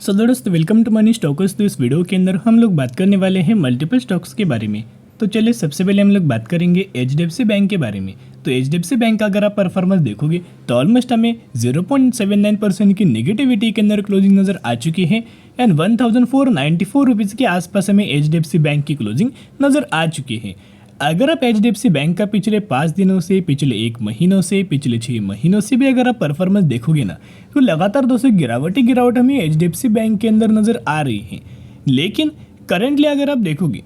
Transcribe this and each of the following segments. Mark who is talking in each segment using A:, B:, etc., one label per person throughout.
A: सो दोस्तों welcome to money stalkers. तो इस वीडियो के अंदर हम लोग बात करने वाले हैं मल्टीपल स्टॉक्स के बारे में। तो चलिए सबसे पहले हम लोग बात करेंगे एचडीएफसी बैंक के बारे में। तो एचडीएफसी बैंक का अगर आप परफॉर्मेंस देखोगे तो ऑलमोस्ट हमें 0.79% की नेगेटिविटी के अंदर क्लोजिंग नज़र आ चुकी है एंड 1494 रुपीज़ के आसपास हमें एचडीएफसी बैंक की क्लोजिंग नज़र आ चुकी है। अगर आप एचडीएफसी बैंक का पिछले 5 दिनों से, पिछले 1 महीनों से, पिछले 6 महीनों से भी अगर आप परफॉर्मेंस देखोगे ना तो लगातार दोस्तों गिरावट ही गिरावट हमें एचडीएफसी बैंक के अंदर नज़र आ रही है। लेकिन करंटली अगर आप देखोगे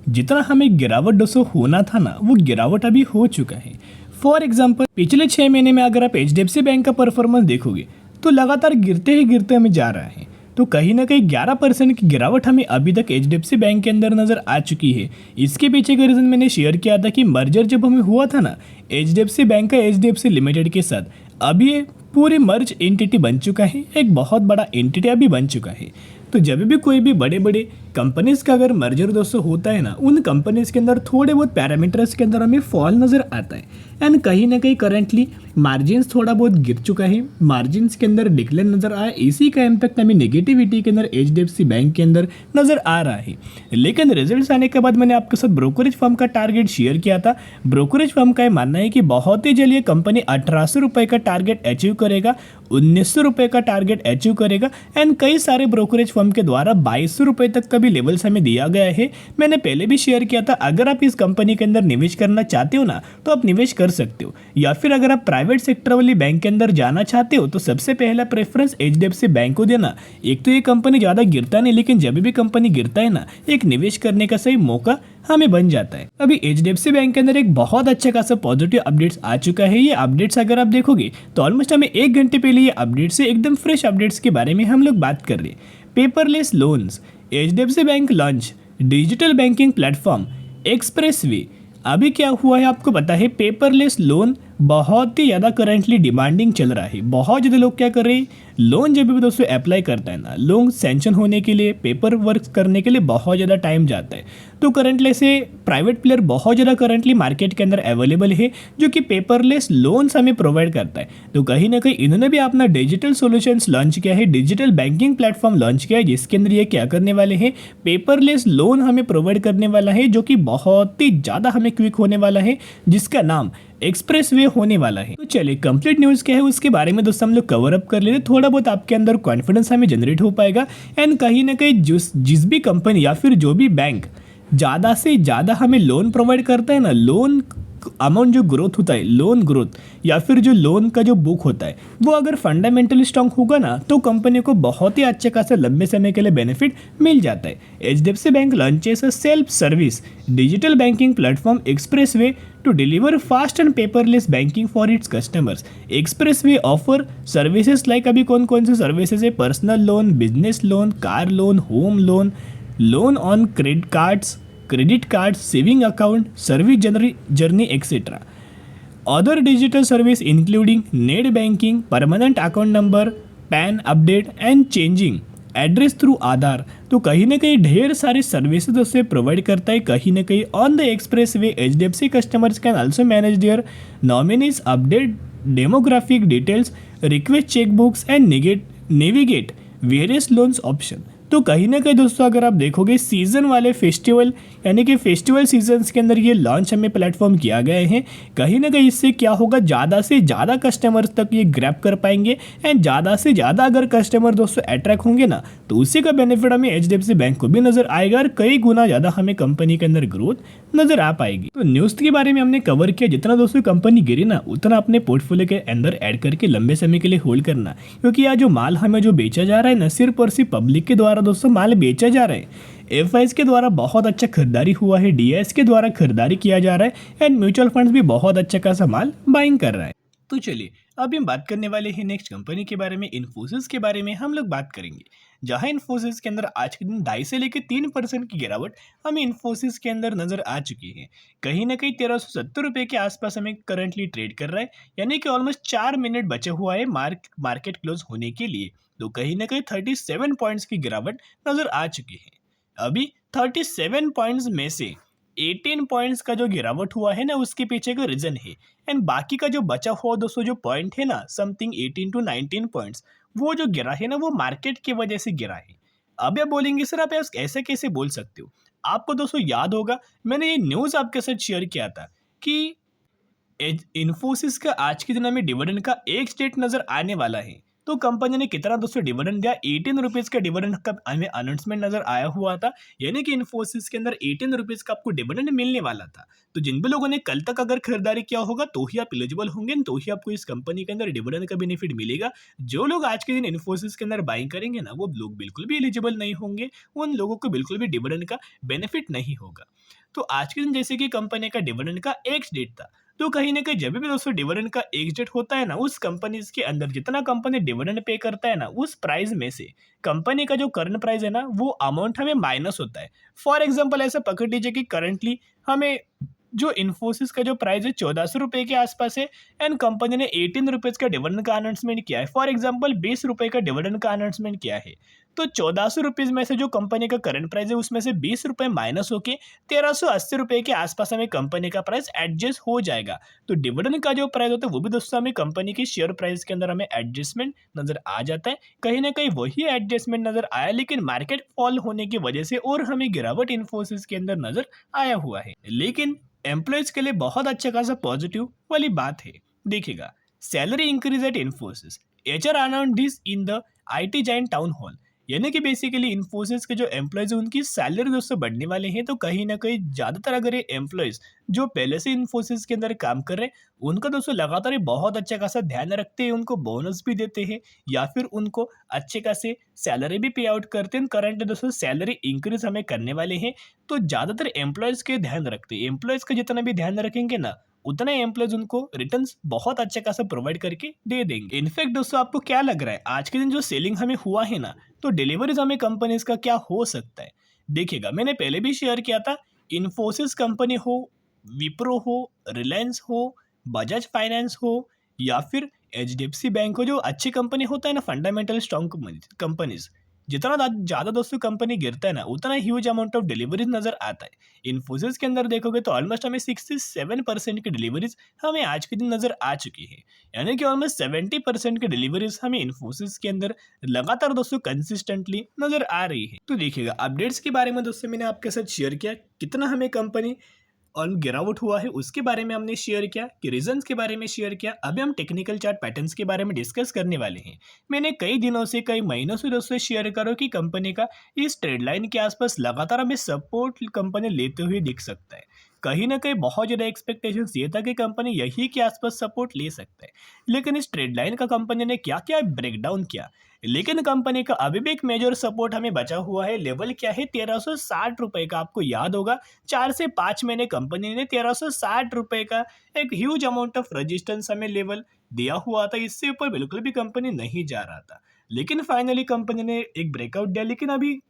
A: जितना हमें गिरावट दोस्तों होना था ना वो गिरावट अभी हो चुका है। फॉर एग्जाम्पल पिछले 6 महीने में अगर आप एचडीएफसी बैंक का परफॉर्मेंस देखोगे तो लगातार गिरते ही गिरते हमें जा रहा है। तो कहीं ना कहीं 11% की गिरावट हमें अभी तक एचडीएफसी बैंक के अंदर नज़र आ चुकी है। इसके पीछे का रीज़न मैंने शेयर किया था कि मर्जर जब हमें हुआ था ना एचडीएफसी बैंक का एचडीएफसी लिमिटेड के साथ, अभी ये पूरी मर्ज एंटिटी बन चुका है, एक बहुत बड़ा एंटिटी अभी बन चुका है। तो जब भी कोई भी बड़े बड़े कंपनीज का अगर मर्जर दोस्तों होता है ना, उन कंपनीज के अंदर थोड़े बहुत पैरामीटर्स के अंदर हमें फॉल नज़र आता है एंड कहीं ना कहीं करंटली मार्जिन्स थोड़ा बहुत गिर चुका है, मार्जिन्स के अंदर डिक्लाइन नज़र आया। इसी का इम्पैक्ट हमें नेगेटिविटी के अंदर एचडीएफसी बैंक के अंदर नज़र आ रहा है। लेकिन रिजल्ट्स आने के बाद मैंने आपके साथ ब्रोकरेज फर्म का टारगेट शेयर किया था। ब्रोकरेज फर्म का ये मानना है कि बहुत ही जल्द ये कंपनी 1800 रुपये का टारगेट अचीव करेगा, 1900 रुपये का टारगेट अचीव करेगा एंड कई सारे ब्रोकरेज फर्म के द्वारा 2200 रुपये तक का भी लेवल्स हमें दिया गया है। मैंने पहले भी शेयर किया था, अगर आप इस कंपनी के अंदर निवेश करना चाहते हो ना तो आप निवेश कर सकते हो, या फिर अगर आप प्राइवेट सेक्टर वाली बैंक के अंदर जाना चाहते हो तो सबसे पहला प्रेफरेंस एचडीएफसी बैंक को देना। एक तो ये कंपनी ज़्यादा गिरता नहीं, लेकिन जब भी कंपनी गिरता है ना एक निवेश करने का सही मौका हमें बन जाता है। अभी एचडीएफसी बैंक के अंदर एक बहुत अच्छा खासा पॉजिटिव अपडेट्स आ चुका है। ये अपडेट्स अगर आप देखोगे तो ऑलमोस्ट हमें 1 घंटे पहले ये अपडेट्स से एकदम फ्रेश अपडेट्स के बारे में हम लोग बात कर रहे हैं। Paperless loans, HDFC bank launch digital banking platform express way. अभी क्या हुआ है आपको पता है, पेपरलेस लोन बहुत ही ज़्यादा करंटली डिमांडिंग चल रहा है। बहुत ज़्यादा लोग क्या कर रहे हैं, लोन जब भी दोस्तों अप्लाई करता है ना, लोन सैंक्शन होने के लिए, पेपर वर्क करने के लिए बहुत ज़्यादा टाइम जाता है। तो करंटली से प्राइवेट प्लेयर बहुत ज़्यादा करंटली मार्केट के अंदर अवेलेबल है जो कि पेपरलेस लोन्स हमें प्रोवाइड करता है। तो कहीं ना कहीं इन्होंने भी अपना डिजिटल सॉल्यूशंस लॉन्च किया है, डिजिटल बैंकिंग प्लेटफॉर्म लॉन्च किया है, जिसके अंदर ये क्या करने वाले हैं, पेपरलेस लोन हमें प्रोवाइड करने वाला है जो कि बहुत ही ज़्यादा हमें क्विक होने वाला है, जिसका नाम एक्सप्रेस वे होने वाला है। तो चलिए कंप्लीट न्यूज़ क्या है उसके बारे में दोस्तों हम लोग कवर अप कर लेते, थोड़ा बहुत आपके अंदर कॉन्फिडेंस हमें जनरेट हो पाएगा एंड कहीं ना कहीं जिस भी कंपनी या फिर जो भी बैंक ज़्यादा से ज़्यादा हमें लोन प्रोवाइड करता है ना, लोन अमाउंट जो ग्रोथ होता है, लोन ग्रोथ या फिर जो लोन का जो बुक होता है वो अगर फंडामेंटली स्ट्रांग होगा ना तो कंपनी को बहुत ही अच्छे खासा लंबे समय के लिए बेनिफिट मिल जाता है। HDFC bank launches a self service digital banking platform express way to deliver fast and paperless banking for its customers. Expressway offer services like अभी कौन कौन से सर्विसेज है, personal loan, business loan, car loan, home loan, loan on credit cards, saving account, service journey etcetera. Other digital service including net banking, permanent account number, PAN update and changing address through Aadhaar. तो कहीं ना कहीं ढेर सारी services उससे provide करता है। कहीं ना कहीं on the express way HDFC customers can also manage there nominees, update demographic details, request chequebooks and navigate various loans option. तो कहीं ना कहीं दोस्तों अगर आप देखोगे सीजन वाले फेस्टिवल यानी कि फेस्टिवल सीजन्स के अंदर ये लॉन्च हमें प्लेटफॉर्म किया गया है। कहीं ना कहीं इससे क्या होगा, ज़्यादा से ज़्यादा कस्टमर्स तक ये ग्रैब कर पाएंगे एंड ज़्यादा से ज़्यादा अगर कस्टमर दोस्तों अट्रैक्ट होंगे ना तो उसी का बेनिफिट हमें एचडीएफसी बैंक को भी नजर आएगा और कई गुना ज़्यादा हमें कंपनी के अंदर ग्रोथ नजर आ पाएगी। तो न्यूज़ के बारे में हमने कवर किया, जितना दोस्तों कंपनी गिरी ना उतना अपने पोर्टफोलियो के अंदर ऐड करके लंबे समय के लिए होल्ड करना, क्योंकि यह जो माल हमें जो बेचा जा रहा है ना सिर्फ और सिर्फ पब्लिक के द्वारा दोस्तों माल बेचा जा रहा है। एफआईज के द्वारा बहुत अच्छा खरीदारी हुआ है, डीआईएस के द्वारा खरीदारी किया जा रहा है एंड म्यूचुअल फंड्स भी बहुत अच्छा खासा माल बाइंग कर रहा है। तो चलिए अभी हम बात करने वाले हैं नेक्स्ट कंपनी के बारे में, इन्फोसिस के बारे में हम लोग बात करेंगे। जहां इन्फोसिस के अंदर आज के दिन 2.5 से लेकर 3% की गिरावट हमें इन्फोसिस के अंदर नजर आ चुकी है। कहीं ना कहीं 1370 रुपये के आसपास हमें करंटली ट्रेड कर रहा है, यानी कि ऑलमोस्ट 4 मिनट बचे हुआ है मार्केट क्लोज होने के लिए। तो कहीं ना कहीं 37 पॉइंट्स की गिरावट नजर आ चुकी है। अभी 37 पॉइंट्स में से 18 पॉइंट्स का जो गिरावट हुआ है ना उसके पीछे का रीजन है एंड बाकी का जो बचा हुआ दोस्तों जो पॉइंट है ना समथिंग 18 to 19 पॉइंट्स वो जो गिरा है ना वो मार्केट की वजह से गिरा है। अब आप बोलेंगे सर आप ऐसे कैसे बोल सकते हो? आपको दोस्तों याद होगा मैंने ये न्यूज़ आपके साथ शेयर किया था कि इन्फोसिस का आज के दिन में डिविडेंड का एक स्टेट नजर आने वाला है। तो कंपनी ने कितना दोस्तों डिविडेंड दिया, 18 रुपीज का डिविडेंड का हमें अनाउंसमेंट नजर आया हुआ था। यानी कि इन्फोसिस के अंदर 18 रुपीज का आपको डिविडेंड मिलने वाला था। तो जिन भी लोगों ने कल तक अगर खरीदारी किया होगा तो ही आप एलिजिबल होंगे, तो ही आपको इस कंपनी के अंदर डिविडेंड का बेनिफिट मिलेगा। जो लोग आज के दिन इन्फोसिस के अंदर बाइंग करेंगे ना वो लोग बिल्कुल भी एलिजिबल नहीं होंगे, उन लोगों को बिल्कुल भी डिविडेंड का बेनिफिट नहीं होगा। तो आज के दिन जैसे कि कंपनी का डिविडेंड का एक डेट था, तो कहीं ना कहीं जब भी दोस्तों डिविडेंड का एग्जिट होता है ना उस कंपनी के अंदर जितना कंपनी डिविडेंड पे करता है ना उस प्राइस में से कंपनी का जो करंट प्राइस है ना वो अमाउंट हमें माइनस होता है। फॉर एग्जांपल ऐसा पकड़ लीजिए कि करंटली हमें जो इन्फोसिस का जो प्राइस है 1400 रुपये के आसपास है एंड कंपनी ने 18 रुपीज़ का डिविडेंड का अनाउंसमेंट किया है। फॉर एग्जांपल 20 रुपये का डिविडेंड का अनाउंसमेंट किया है, तो 1400 रुपीज़ में से जो कंपनी का करंट प्राइस है उसमें से 20 रुपये माइनस होके 1380 रुपये के आसपास हमें कंपनी का प्राइस एडजस्ट हो जाएगा। तो डिविडेंड का जो प्राइस होता है वो भी दोस्तों हमें कंपनी की शेयर प्राइस के अंदर हमें एडजस्टमेंट नजर आ जाता है। कहीं ना कहीं वही एडजस्टमेंट नजर आया, लेकिन मार्केट फॉल होने की वजह से और हमें गिरावट इन्फोसिस के अंदर नजर आया हुआ है। लेकिन एम्प्लॉयज के लिए बहुत अच्छा खासा पॉजिटिव वाली बात है। देखिएगा, salary increase at Infosys, HR announce this in the IT giant town hall. यानी कि बेसिकली इन्फोसिस के जो एम्प्लॉयज हैं उनकी सैलरी दोस्तों बढ़ने वाले हैं। तो कहीं ना कहीं ज़्यादातर अगर ये एम्प्लॉयज जो पहले से इन्फोसिस के अंदर काम कर रहे हैं उनका दोस्तों लगातार ये बहुत अच्छा खासा ध्यान रखते हैं, उनको बोनस भी देते हैं या फिर उनको अच्छे खासे सैलरी भी पे आउट करते हैं। करंट दोस्तों सैलरी इंक्रीज हमें करने वाले हैं, तो ज़्यादातर एम्प्लॉयज़ के ध्यान रखते हैं। एम्प्लॉयज़ का जितना भी ध्यान रखेंगे ना उतना एम्प्लॉयज उनको रिटर्न्स बहुत अच्छा खासा प्रोवाइड करके दे देंगे। इनफैक्ट दोस्तों आपको क्या लग रहा है आज के दिन जो सेलिंग हमें हुआ है ना, तो डिलीवरीज हमें कंपनीज का क्या हो सकता है? देखिएगा, मैंने पहले भी शेयर किया था, इन्फोसिस कंपनी हो, विप्रो हो, रिलायंस हो, बजाज फाइनेंस हो या फिर एचडीएफसी बैंक हो, जो अच्छी कंपनी होता है ना फंडामेंटल स्ट्रॉन्ग कंपनीज, जितना ज़्यादा दोस्तों कंपनी गिरता है ना उतना ह्यूज अमाउंट ऑफ डिलीवरीज नजर आता है। इन्फोसिस के अंदर देखोगे तो ऑलमोस्ट हमें 67% की डिलीवरीज हमें आज के दिन नजर आ चुकी है। यानी कि ऑलमोस्ट 70% की डिलीवरीज हमें इन्फोसिस के अंदर लगातार दोस्तों कंसिस्टेंटली नजर आ रही है। तो देखिएगा, अपडेट्स के बारे में दोस्तों मैंने आपके साथ शेयर किया कितना हमें कंपनी और गिरावट हुआ है उसके बारे में हमने शेयर किया, कि रीजंस के बारे में शेयर किया। अभी हम टेक्निकल चार्ट पैटर्न्स के बारे में डिस्कस करने वाले हैं। मैंने कई दिनों से कई महीनों से दोस्तों शेयर करो कि कंपनी का इस ट्रेड लाइन के आसपास लगातार हमें सपोर्ट कंपनी लेते हुए दिख सकता है। कहीं ना कहीं बहुत ज़्यादा एक्सपेक्टेशंस ये था कि कंपनी यही के आसपास सपोर्ट ले सकता है, लेकिन इस ट्रेड लाइन का कंपनी ने क्या क्या ब्रेकडाउन किया। लेकिन कंपनी का अभी भी एक मेजर सपोर्ट हमें बचा हुआ है। लेवल क्या है? 1360 रुपये का। आपको याद होगा 4 से 5 महीने कंपनी ने 1360 रुपये का एक ह्यूज अमाउंट ऑफ रेजिस्टेंस हमें लेवल दिया हुआ था। इससे ऊपर बिल्कुल भी कंपनी नहीं जा रहा था, लेकिन फाइनली कंपनी ने एक ब्रेकआउट दिया। लेकिन अभी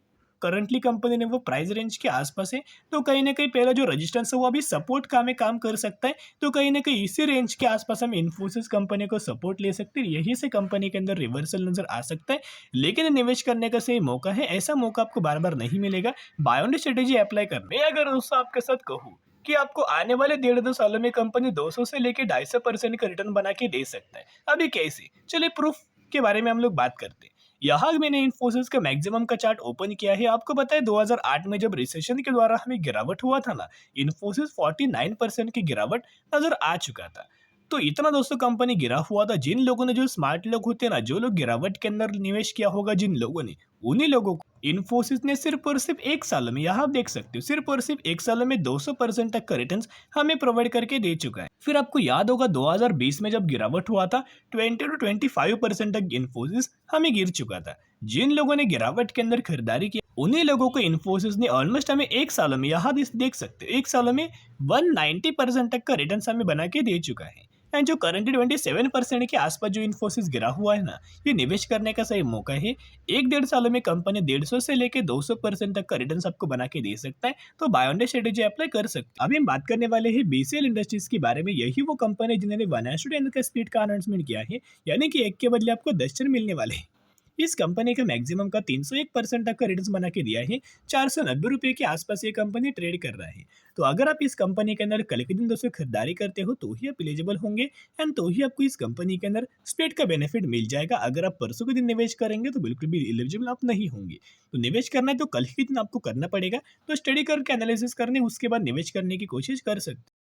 A: करंटली कंपनी ने वो प्राइस रेंज के आसपास है, तो कहीं ना कहीं पहला जो रेजिस्टेंस है वो अभी सपोर्ट का में काम कर सकता है। तो कहीं ना कहीं इसी रेंज के आसपास हम इन्फोसिस कंपनी को सपोर्ट ले सकते हैं। यही से कंपनी के अंदर रिवर्सल नजर आ सकता है, लेकिन निवेश करने का सही मौका है। ऐसा मौका आपको बार बार नहीं मिलेगा। बाय ऑन स्ट्रेटेजी अप्लाई कर। मैं अगर दोस्तों आपके साथ कहूँ कि आपको आने वाले 1.5-2 सालों में कंपनी 200 से लेकर 250% का रिटर्न बना के दे सकता है। अभी कैसे? चलिए प्रूफ के बारे में हम लोग बात करते हैं। यहाँ मैंने इन्फोसिस का मैक्सिमम का चार्ट ओपन किया है। आपको पता है 2008 में जब रिसेशन के द्वारा हमें गिरावट हुआ था ना, इन्फोसिस 49% की गिरावट नजर आ चुका था। तो इतना दोस्तों कंपनी गिरा हुआ था। जिन लोगों ने, जो स्मार्ट लोग होते हैं ना, जो लोग गिरावट के अंदर निवेश किया होगा जिन लोगों ने, उन्हीं लोगों को इन्फोसिस ने सिर्फ और सिर्फ एक साल में, यहाँ आप देख सकते हो, सिर्फ और सिर्फ एक साल में 200% तक का रिटर्न हमें प्रोवाइड करके दे चुका है। फिर आपको याद होगा 2020 में जब गिरावट हुआ था 20 to 25% तक इन्फोसिस हमें गिर चुका था। जिन लोगों ने गिरावट के अंदर खरीदारी की उन्हीं लोगों को इन्फोसिस ने ऑलमोस्ट हमें एक सालों में, यहाँ देख सकते हो, एक सालों में 190% तक का रिटर्न हमें बना के दे चुका है। एंड जो करंटली 27% के आसपास जो इन्फोसिस गिरा हुआ है ना, ये निवेश करने का सही मौका है। 1-1.5 सालों में कंपनी 150 से लेकर 200% तक का रिटर्न आपको बना के दे सकता है। तो बाय ऑन स्ट्रेटेजी अप्लाई कर सकते हैं। अभी हम बात करने वाले हैं बीसीएल इंडस्ट्रीज के बारे में। यही वो कंपनी जिन्होंने 1:10 का स्पीड का अनाउंसमेंट किया है, यानी कि एक के बदले आपको 10 शेयर मिलने वाले हैं। इस कंपनी का मैक्सिमम का 301% तक का रिटर्न बना के दिया है। 490 रुपये के आसपास ये कंपनी ट्रेड कर रहा है। तो अगर आप इस कंपनी के अंदर कल के दिन दोस्तों खरीदारी करते हो तो ही आप एलिजिबल होंगे एंड तो ही आपको इस कंपनी के अंदर स्प्लिट का बेनिफिट मिल जाएगा। अगर आप परसों के दिन निवेश करेंगे तो बिल्कुल भी एलिजिबल आप नहीं होंगे। तो निवेश करना है तो कल के दिन आपको करना पड़ेगा। तो स्टडी करके एनालिसिस करने उसके बाद निवेश करने की कोशिश कर सकते हैं।